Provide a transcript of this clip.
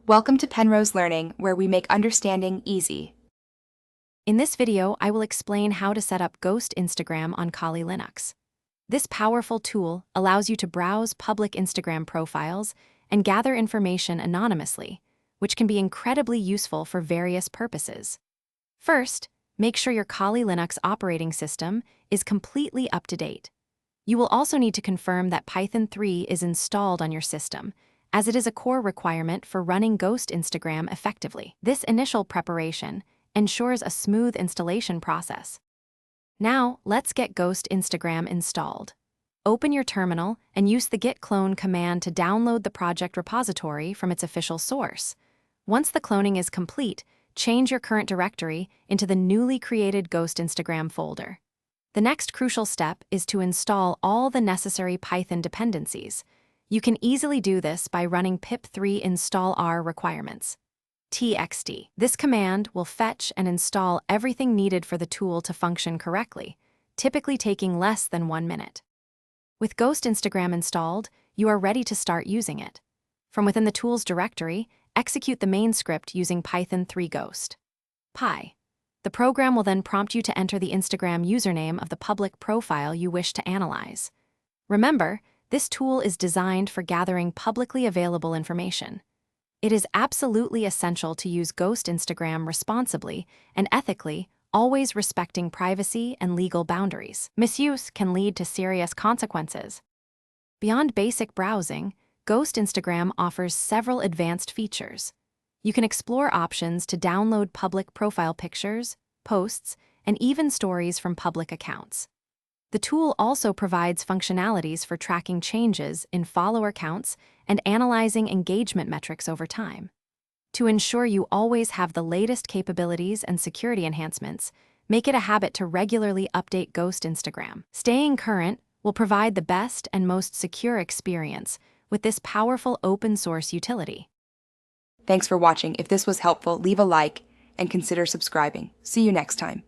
Welcome to Penrose Learning, where we make understanding easy. In this video, I will explain how to set up Ghost Instagram on Kali Linux. This powerful tool allows you to browse public Instagram profiles and gather information anonymously, which can be incredibly useful for various purposes. First, make sure your Kali Linux operating system is completely up to date. You will also need to confirm that Python 3 is installed on your system, as it is a core requirement for running Ghost Instagram effectively. This initial preparation ensures a smooth installation process. Now, let's get Ghost Instagram installed. Open your terminal and use the git clone command to download the project repository from its official source. Once the cloning is complete, change your current directory into the newly created Ghost Instagram folder. The next crucial step is to install all the necessary Python dependencies. You can easily do this by running pip3 install r requirements. txt. This command will fetch and install everything needed for the tool to function correctly, typically taking less than 1 minute. With Ghost Instagram installed, you are ready to start using it. From within the tool's directory, execute the main script using Python 3 Ghost. Py. The program will then prompt you to enter the Instagram username of the public profile you wish to analyze. Remember, this tool is designed for gathering publicly available information. It is absolutely essential to use Ghost Instagram responsibly and ethically, always respecting privacy and legal boundaries. Misuse can lead to serious consequences. Beyond basic browsing, Ghost Instagram offers several advanced features. You can explore options to download public profile pictures, posts, and even stories from public accounts. The tool also provides functionalities for tracking changes in follower counts and analyzing engagement metrics over time. To ensure you always have the latest capabilities and security enhancements, make it a habit to regularly update Ghost Instagram. Staying current will provide the best and most secure experience with this powerful open-source utility. Thanks for watching. If this was helpful, leave a like and consider subscribing. See you next time.